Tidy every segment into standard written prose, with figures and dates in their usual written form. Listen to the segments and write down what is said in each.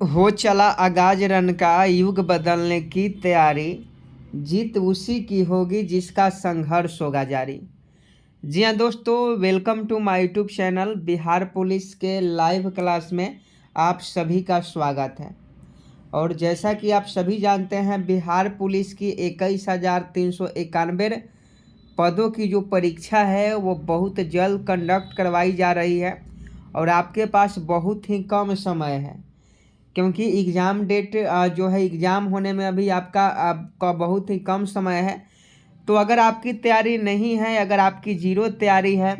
हो चला आगाज रन का युग बदलने की तैयारी, जीत उसी की होगी जिसका संघर्ष होगा जारी। जी हाँ दोस्तों, welcome to my YouTube channel. Bihar police के लाइव क्लास में आप सभी का स्वागत है। और जैसा कि आप सभी जानते हैं, बिहार पुलिस की 21,391 पदों की जो परीक्षा है वो बहुत जल्द कंडक्ट करवाई जा रही है और आपके पास बहुत ही कम समय है, क्योंकि एग्ज़ाम डेट जो है एग्ज़ाम होने में अभी आपका बहुत ही कम समय है। तो अगर आपकी तैयारी नहीं है, अगर आपकी ज़ीरो तैयारी है,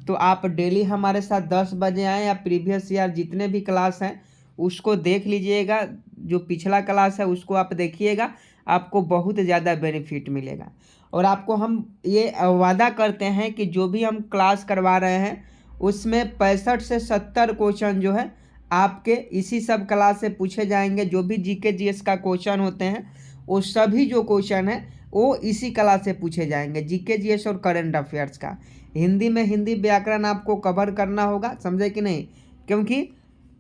तो आप डेली हमारे साथ 10 बजे आएँ या प्रीवियस ईयर जितने भी क्लास हैं उसको देख लीजिएगा। जो पिछला क्लास है उसको आप देखिएगा, आपको बहुत ज़्यादा बेनिफिट मिलेगा। और आपको हम ये वादा करते हैं कि जो भी हम क्लास करवा रहे हैं उसमें 65 से 70 क्वेश्चन जो है आपके इसी सब क्लास से पूछे जाएंगे। जो भी जीके जीएस का क्वेश्चन होते हैं वो सभी जो क्वेश्चन है वो इसी क्लास से पूछे जाएंगे। जीके जीएस और करंट अफेयर्स का हिंदी में हिंदी व्याकरण आपको कवर करना होगा, समझे कि नहीं? क्योंकि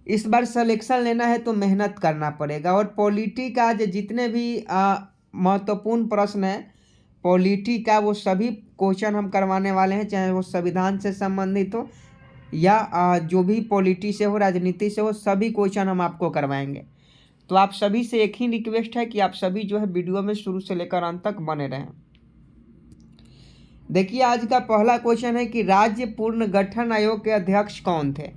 इस बार सिलेक्शन लेना है तो मेहनत करना पड़ेगा। और पॉलिटी का जितने भी महत्वपूर्ण प्रश्न है पॉलिटी का, वो सभी क्वेश्चन हम करवाने वाले हैं, चाहे वो संविधान से संबंधित हो या जो भी पॉलिटी से हो, राजनीति से हो, सभी क्वेश्चन हम आपको करवाएंगे। तो आप सभी से एक ही रिक्वेस्ट है कि आप सभी जो है वीडियो में शुरू से लेकर अंत तक बने रहें। देखिए, आज का पहला क्वेश्चन है कि राज्य पुनर्गठन आयोग के अध्यक्ष कौन थे।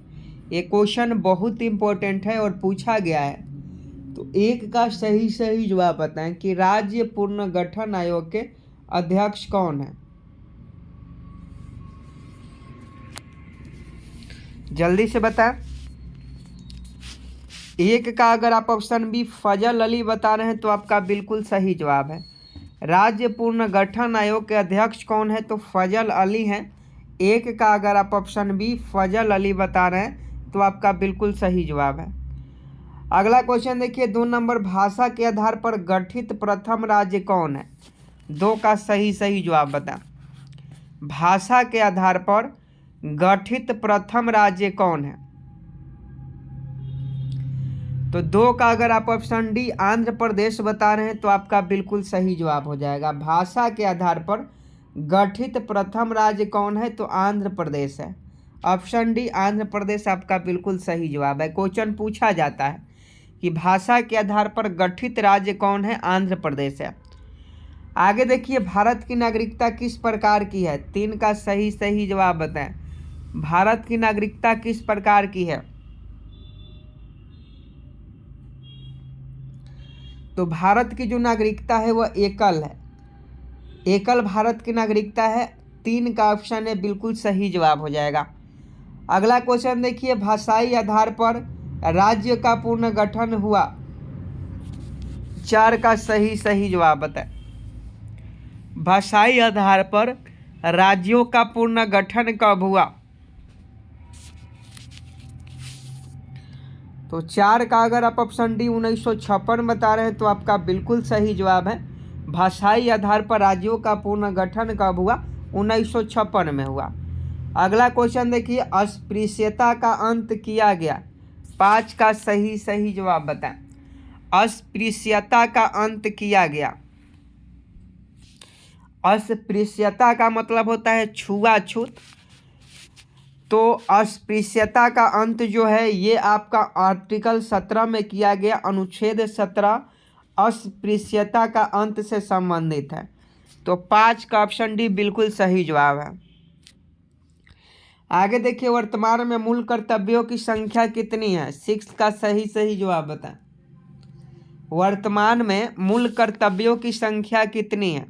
ये क्वेश्चन बहुत इंपॉर्टेंट है और पूछा गया है, तो एक का सही सही जवाब बताएं कि राज्य पुनर्गठन आयोग के अध्यक्ष कौन है। जल्दी से बताएं। एक का अगर आप ऑप्शन बी फजल अली बता रहे हैं तो आपका बिल्कुल सही जवाब है। राज्य पुनर्गठन आयोग के अध्यक्ष कौन है तो फजल अली हैं। एक का अगर आप ऑप्शन बी फजल अली बता रहे हैं तो आपका बिल्कुल सही जवाब है। अगला क्वेश्चन देखिए, 2 नंबर, भाषा के आधार पर गठित प्रथम राज्य कौन है। 2 का सही सही जवाब बताएं। भाषा के आधार पर गठित प्रथम राज्य कौन है तो 2 का अगर आप ऑप्शन डी आंध्र प्रदेश बता रहे हैं तो आपका बिल्कुल सही जवाब हो जाएगा। भाषा के आधार पर गठित प्रथम राज्य कौन है तो आंध्र प्रदेश है। ऑप्शन डी आंध्र प्रदेश आपका बिल्कुल सही जवाब है। क्वेश्चन पूछा जाता है कि भाषा के आधार पर गठित राज्य कौन है, आंध्र प्रदेश है। आगे देखिए, भारत की नागरिकता किस प्रकार की है। 3 का सही सही जवाब बताएं। भारत की नागरिकता किस प्रकार की है तो भारत की जो नागरिकता है वह एकल है। एकल भारत की नागरिकता है। 3 का ऑप्शन है बिल्कुल सही जवाब हो जाएगा। अगला क्वेश्चन देखिए, भाषाई आधार पर राज्य का पुनर्गठन हुआ। 4 का सही सही जवाब बताएं। भाषाई आधार पर राज्यों का पुनर्गठन कब हुआ तो 4 का अगर आप ऑप्शन डी 1956 बता रहे हैं तो आपका बिल्कुल सही जवाब है। भाषाई आधार पर राज्यों का पुनर्गठन कब हुआ, 1956 में हुआ। अगला क्वेश्चन देखिए, अस्पृश्यता का अंत किया गया। 5 का सही सही जवाब बताएं। अस्पृश्यता का अंत किया गया। अस्पृश्यता का मतलब होता है छुआछूत, तो अस्पृश्यता का अंत जो है ये आपका आर्टिकल 17 में किया गया। अनुच्छेद 17 अस्पृश्यता का अंत से संबंधित है। तो 5 का ऑप्शन डी बिल्कुल सही जवाब है। आगे देखिए, वर्तमान में मूल कर्तव्यों की संख्या कितनी है। 6 का सही सही जवाब बताएं। वर्तमान में मूल कर्तव्यों की संख्या कितनी है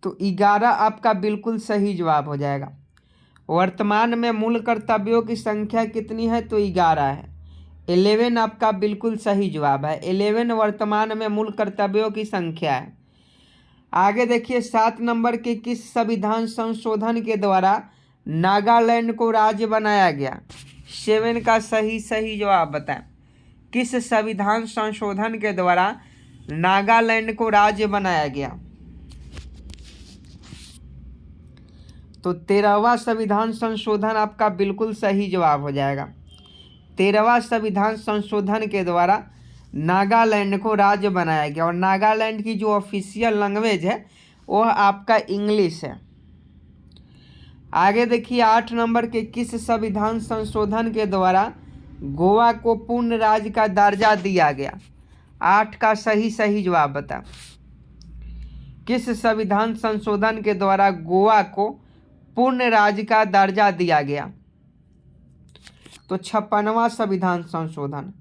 तो 11 आपका बिल्कुल सही जवाब हो जाएगा। वर्तमान में मूल कर्तव्यों की संख्या कितनी है तो 11 है। 11 आपका बिल्कुल सही जवाब है। 11 वर्तमान में मूल कर्तव्यों की संख्या है। आगे देखिए, 7 नंबर के किस संविधान संशोधन के द्वारा नागालैंड को राज्य बनाया गया। 7 का सही सही जवाब बताएं। किस संविधान संशोधन के द्वारा नागालैंड को राज्य बनाया गया तो 13वां संविधान संशोधन आपका बिल्कुल सही जवाब हो जाएगा। 13वां संविधान संशोधन के द्वारा नागालैंड को राज्य बनाया गया और नागालैंड की जो ऑफिशियल लैंग्वेज है वह आपका इंग्लिश है। आगे देखिए 8 नंबर के किस संविधान संशोधन के द्वारा गोवा को पूर्ण राज्य का दर्जा दिया गया? 8 का सही जवाब बता। किस संविधान संशोधन के द्वारा गोवा को पूर्ण राज्य का दर्जा दिया गया? तो 56वां संविधान संशोधन।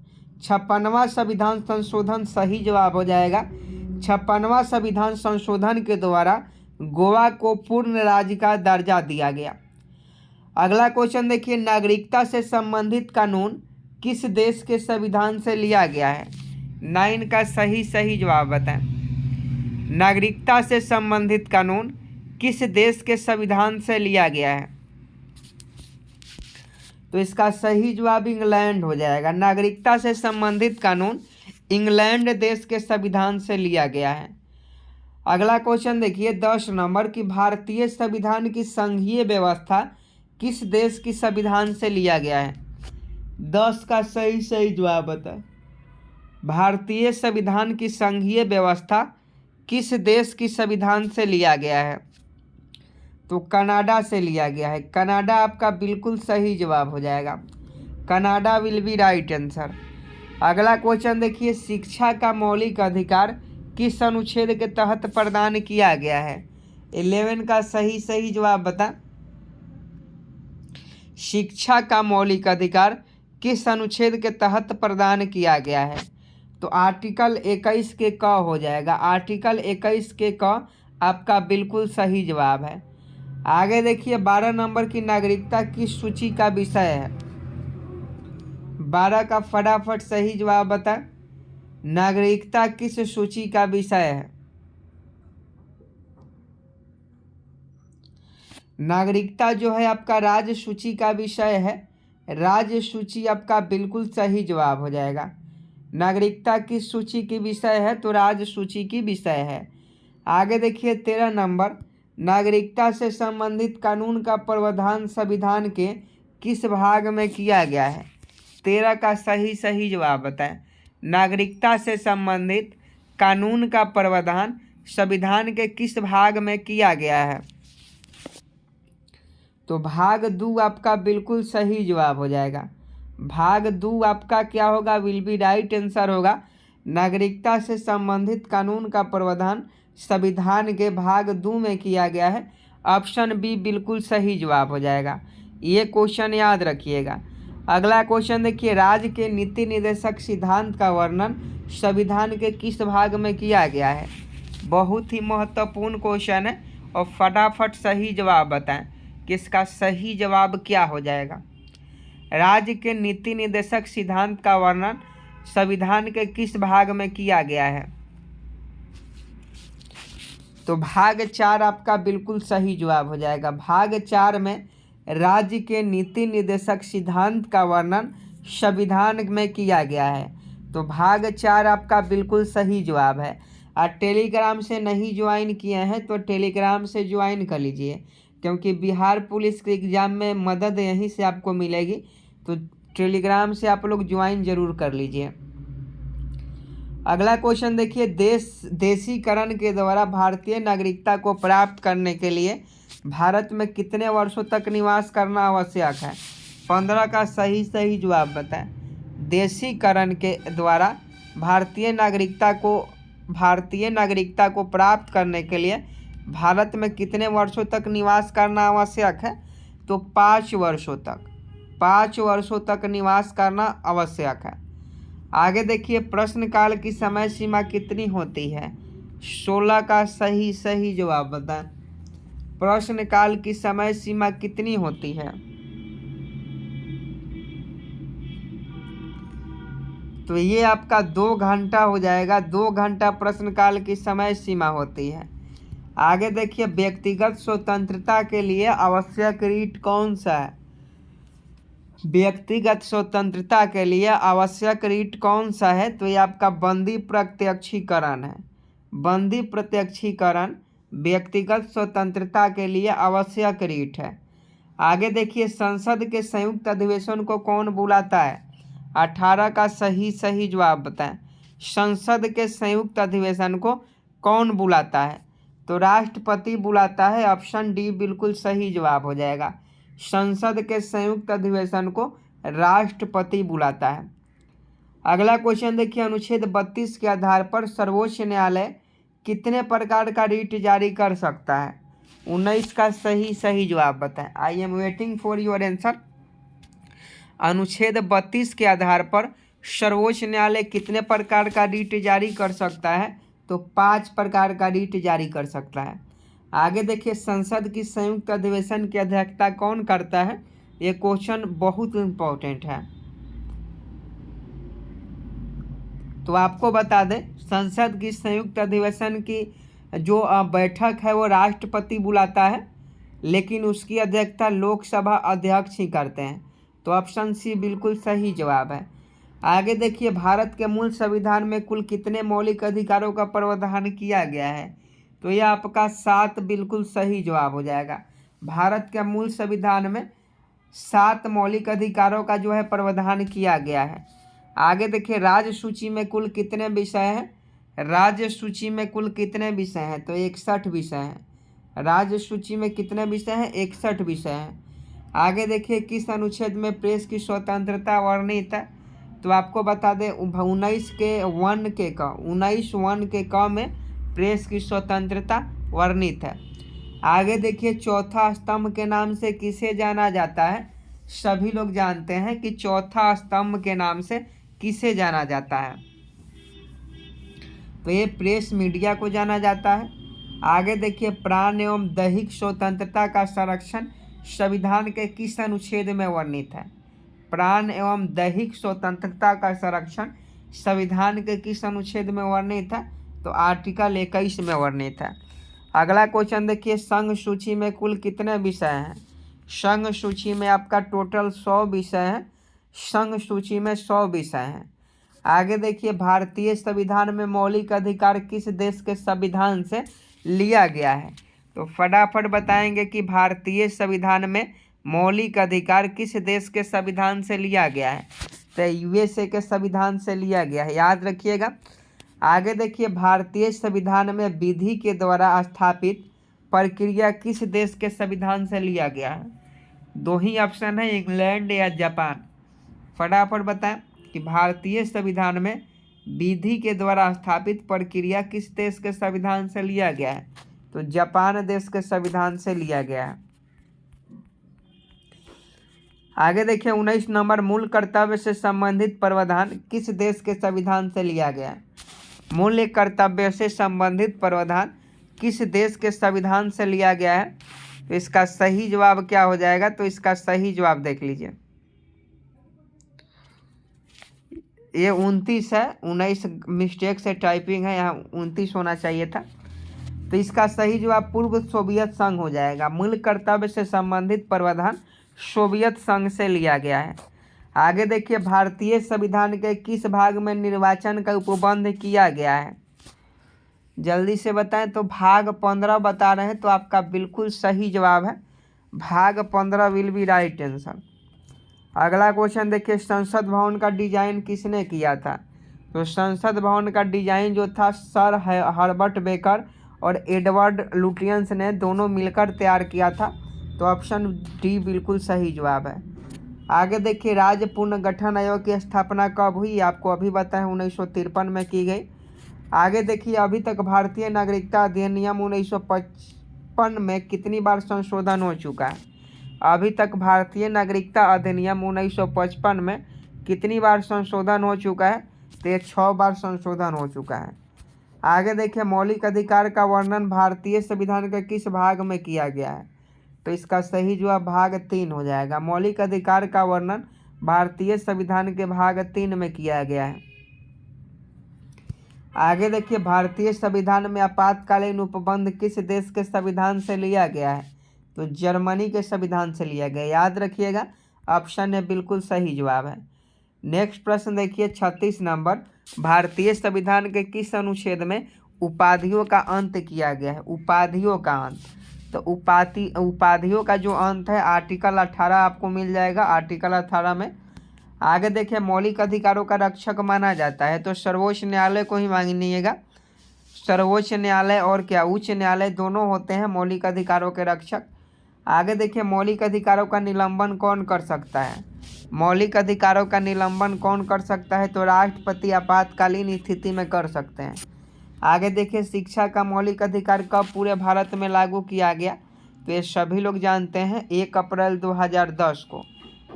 56वां संविधान संशोधन सही जवाब हो जाएगा। 56वां संविधान संशोधन के द्वारा गोवा को पूर्ण राज्य का दर्जा दिया गया। अगला क्वेश्चन देखिए, नागरिकता से संबंधित कानून किस देश के संविधान से लिया गया है? 9 का सही जवाब बताएं। नागरिकता से संबंधित कानून किस देश के संविधान से लिया गया है? तो इसका सही जवाब इंग्लैंड हो जाएगा। नागरिकता से संबंधित कानून इंग्लैंड देश के संविधान से लिया गया है। अगला क्वेश्चन देखिए 10 नंबर की भारतीय संविधान की संघीय व्यवस्था किस देश की संविधान से लिया गया है? 10 का सही जवाब बता। भारतीय संविधान की संघीय व्यवस्था किस देश की संविधान से लिया गया है? तो कनाडा से लिया गया है। कनाडा आपका बिल्कुल सही जवाब हो जाएगा। Canada will be right answer. अगला क्वेश्चन देखिए, शिक्षा का मौलिक अधिकार किस अनुच्छेद के तहत प्रदान किया गया है? 11 का सही जवाब बता। शिक्षा का मौलिक अधिकार किस अनुच्छेद के तहत प्रदान किया गया है? तो आर्टिकल 21 के क हो जाएगा। आर्टिकल 21 के क आपका बिल्कुल सही जवाब है। आगे देखिए 12 नंबर की नागरिकता किस सूची का विषय है? 12 का फटाफट सही जवाब बता। नागरिकता किस सूची का विषय है? नागरिकता जो है आपका राज्य सूची का विषय है। राज्य सूची आपका बिल्कुल सही जवाब हो जाएगा। नागरिकता किस सूची की विषय है? तो राज्य सूची की विषय है। आगे देखिए 13 नंबर, नागरिकता से संबंधित कानून का प्रावधान संविधान के किस भाग में किया गया है? 13 का सही जवाब बताएं। नागरिकता से संबंधित कानून का प्रावधान संविधान के किस भाग में किया गया है? तो भाग 2 आपका बिल्कुल सही जवाब हो जाएगा। भाग 2 आपका क्या होगा? विल बी राइट आंसर होगा। नागरिकता से संबंधित कानून का प्रावधान संविधान के भाग 2 में किया गया है। ऑप्शन बी बिल्कुल सही जवाब हो जाएगा। ये क्वेश्चन याद रखिएगा। अगला क्वेश्चन देखिए, राज्य के नीति निर्देशक सिद्धांत का वर्णन संविधान के किस भाग में किया गया है? बहुत ही महत्वपूर्ण क्वेश्चन है और फटाफट सही जवाब बताएं कि इसका सही जवाब क्या हो जाएगा। राज्य के नीति निर्देशक सिद्धांत का वर्णन संविधान के किस भाग में किया गया है? तो भाग 4 आपका बिल्कुल सही जवाब हो जाएगा। भाग 4 में राज्य के नीति निर्देशक सिद्धांत का वर्णन संविधान में किया गया है। तो भाग 4 आपका बिल्कुल सही जवाब है। और टेलीग्राम से नहीं ज्वाइन किए हैं तो टेलीग्राम से ज्वाइन कर लीजिए, क्योंकि बिहार पुलिस के एग्ज़ाम में मदद यहीं से आपको मिलेगी। तो टेलीग्राम से आप लोग ज्वाइन जरूर कर लीजिए। अगला क्वेश्चन देखिए, देशीकरण के द्वारा भारतीय नागरिकता को प्राप्त करने के लिए भारत में कितने वर्षों तक निवास करना आवश्यक है? 15 का सही जवाब बताएं। देशीकरण के द्वारा भारतीय नागरिकता को प्राप्त करने के लिए भारत में कितने वर्षों तक निवास करना आवश्यक है? तो 5 वर्षों तक। 5 वर्षों तक निवास करना आवश्यक है। आगे देखिए, प्रश्नकाल की समय सीमा कितनी होती है? 16 का सही जवाब बताएं। प्रश्नकाल की समय सीमा कितनी होती है? तो ये आपका 2 घंटा हो जाएगा। 2 घंटा प्रश्नकाल की समय सीमा होती है। आगे देखिए, व्यक्तिगत स्वतंत्रता के लिए आवश्यक रीट कौन सा है? व्यक्तिगत स्वतंत्रता के लिए आवश्यक रीट कौन सा है? तो ये आपका बंदी प्रत्यक्षीकरण है। बंदी प्रत्यक्षीकरण व्यक्तिगत स्वतंत्रता के लिए आवश्यक रीट है। आगे देखिए, संसद के संयुक्त अधिवेशन को कौन बुलाता है? 18 का सही जवाब बताएं। संसद के संयुक्त अधिवेशन को कौन बुलाता है? तो राष्ट्रपति बुलाता है। ऑप्शन डी बिल्कुल सही जवाब हो जाएगा। संसद के संयुक्त अधिवेशन को राष्ट्रपति बुलाता है। अगला क्वेश्चन देखिए, अनुच्छेद 32 के आधार पर सर्वोच्च न्यायालय कितने प्रकार का रिट जारी कर सकता है? 19 का सही जवाब बताएं। I am waiting for your answer. अनुच्छेद 32 के आधार पर सर्वोच्च न्यायालय कितने प्रकार का रिट जारी कर सकता है? तो 5 प्रकार का रिट जारी कर सकता है। आगे देखिए, संसद की संयुक्त अधिवेशन की अध्यक्षता कौन करता है? ये क्वेश्चन बहुत इंपॉर्टेंट है। तो आपको बता दें, संसद की संयुक्त अधिवेशन की जो बैठक है वो राष्ट्रपति बुलाता है, लेकिन उसकी अध्यक्षता लोकसभा अध्यक्ष ही करते हैं। तो ऑप्शन सी बिल्कुल सही जवाब है। आगे देखिए, भारत के मूल संविधान में कुल कितने मौलिक अधिकारों का प्रावधान किया गया है? तो यह आपका 7 बिल्कुल सही जवाब हो जाएगा। भारत के मूल संविधान में 7 मौलिक अधिकारों का जो है प्रावधान किया गया है। आगे देखिए, राज्य सूची में कुल कितने विषय हैं? राज्य सूची में कुल कितने विषय हैं? तो 61 विषय हैं। राज्य सूची में कितने विषय हैं? 61 विषय हैं। आगे देखिए, किस अनुच्छेद में प्रेस की स्वतंत्रता वर्णित है? तो आपको बता दें, 19 के 1 के क में प्रेस की स्वतंत्रता वर्णित है। आगे देखिए, चौथा स्तंभ के नाम से किसे जाना जाता है? सभी लोग जानते हैं कि चौथा स्तंभ के नाम से किसे जाना जाता है? तो ये प्रेस मीडिया को जाना जाता है। आगे देखिए, प्राण एवं दैहिक स्वतंत्रता का संरक्षण संविधान के किस अनुच्छेद में वर्णित है? प्राण एवं दैहिक स्वतंत्रता का संरक्षण संविधान के किस अनुच्छेद में वर्णित है? तो आर्टिकल 21 में वर्णित है। अगला क्वेश्चन देखिए, संघ सूची में कुल कितने विषय हैं? संघ सूची में आपका टोटल 100 विषय हैं। संघ सूची में 100 विषय हैं। आगे देखिए, भारतीय संविधान में मौलिक अधिकार किस देश के संविधान से लिया गया है? तो फटाफट बताएंगे कि भारतीय संविधान में मौलिक अधिकार किस देश के संविधान से लिया गया है? तो यूएसए के संविधान से लिया गया है, याद रखिएगा। आगे देखिए, भारतीय संविधान में विधि के द्वारा स्थापित प्रक्रिया किस देश के संविधान से लिया गया है? 2 ही ऑप्शन है, इंग्लैंड या जापान। फटाफट बताएं कि भारतीय संविधान में विधि के द्वारा स्थापित प्रक्रिया किस देश के संविधान से लिया गया है? तो जापान देश के संविधान से लिया गया है। आगे देखिए, 19 नंबर, मूल कर्तव्य से संबंधित प्रावधान किस देश के संविधान से लिया गया है? मूल कर्तव्य से संबंधित प्रावधान किस देश के संविधान से लिया गया है? तो इसका सही जवाब क्या हो जाएगा? तो इसका सही जवाब देख लीजिए, ये 29 है। 19 मिस्टेक से टाइपिंग है, यहाँ 29 होना चाहिए था। तो इसका सही जवाब पूर्व सोवियत संघ हो जाएगा। मूल कर्तव्य से संबंधित प्रावधान सोवियत संघ से लिया गया है। आगे देखिए, भारतीय संविधान के किस भाग में निर्वाचन का उपबंध किया गया है? जल्दी से बताएं। तो भाग 15 बता रहे हैं, तो आपका बिल्कुल सही जवाब है भाग 15 विल बी राइट आंसर। अगला क्वेश्चन देखिए, संसद भवन का डिजाइन किसने किया था? तो संसद भवन का डिजाइन जो था सर हर्बर्ट बेकर और एडवर्ड लुटियंस ने दोनों मिलकर तैयार किया था। तो ऑप्शन डी बिल्कुल सही जवाब है। आगे देखिए, राज्य पुनर्गठन आयोग की स्थापना कब हुई? आपको अभी बताएं, 1953 में की गई। आगे देखिए, अभी तक भारतीय नागरिकता अधिनियम 1955 में कितनी बार संशोधन हो चुका है? अभी तक भारतीय नागरिकता अधिनियम 1955 में कितनी बार संशोधन हो चुका है? तो ये 6 बार संशोधन हो चुका है। आगे देखिए, मौलिक अधिकार का वर्णन भारतीय संविधान के किस भाग में किया गया है? तो इसका सही जवाब भाग 3 हो जाएगा। मौलिक अधिकार का वर्णन भारतीय संविधान के भाग 3 में किया गया है। आगे देखिए, भारतीय संविधान में आपातकालीन उपबंध किस देश के संविधान से लिया गया है? तो जर्मनी के संविधान से लिया गया, याद रखिएगा। ऑप्शन है बिल्कुल सही जवाब है। नेक्स्ट प्रश्न देखिए, 36 नंबर, भारतीय संविधान के किस अनुच्छेद में उपाधियों का अंत किया गया है? उपाधियों का अंत, तो उपाधियों का जो अंत है आर्टिकल 18 आपको मिल जाएगा। आर्टिकल 18 में आगे देखिए, मौलिक अधिकारों का रक्षक माना जाता है तो सर्वोच्च न्यायालय को ही मानिएगा। सर्वोच्च न्यायालय और क्या, उच्च न्यायालय दोनों होते हैं मौलिक अधिकारों के रक्षक। आगे देखिए, मौलिक अधिकारों का निलंबन कौन कर सकता है? मौलिक अधिकारों का निलंबन कौन कर सकता है? तो राष्ट्रपति आपातकालीन स्थिति में कर सकते हैं। आगे देखिए, शिक्षा का मौलिक अधिकार कब पूरे भारत में लागू किया गया? तो ये सभी लोग जानते हैं 1 अप्रैल 2010 को।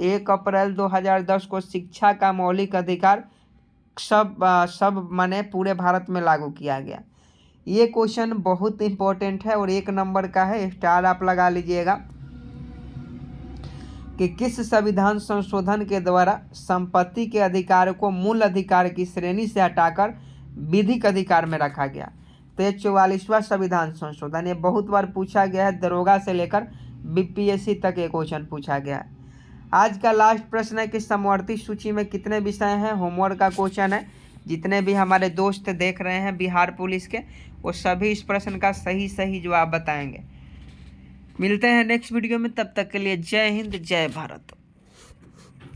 1 अप्रैल 2010 को शिक्षा का मौलिक अधिकार सब माने पूरे भारत में लागू किया गया। ये क्वेश्चन बहुत इंपॉर्टेंट है और 1 नंबर का है, स्टार आप लगा लीजिएगा। कि किस संविधान संशोधन के द्वारा संपत्ति के अधिकार को मूल अधिकार की श्रेणी से हटाकर विधिक अधिकार में रखा गया? तो ये 44वां संविधान संशोधन, ये बहुत बार पूछा गया है, दरोगा से लेकर बीपीएससी तक ये क्वेश्चन पूछा गया है। आज का लास्ट प्रश्न है कि समवर्ती सूची में कितने विषय हैं? होमवर्क का क्वेश्चन है। जितने भी हमारे दोस्त देख रहे हैं बिहार पुलिस के, वो सभी इस प्रश्न का सही जवाब बताएंगे। मिलते हैं नेक्स्ट वीडियो में, तब तक के लिए जय हिंद जय भारत।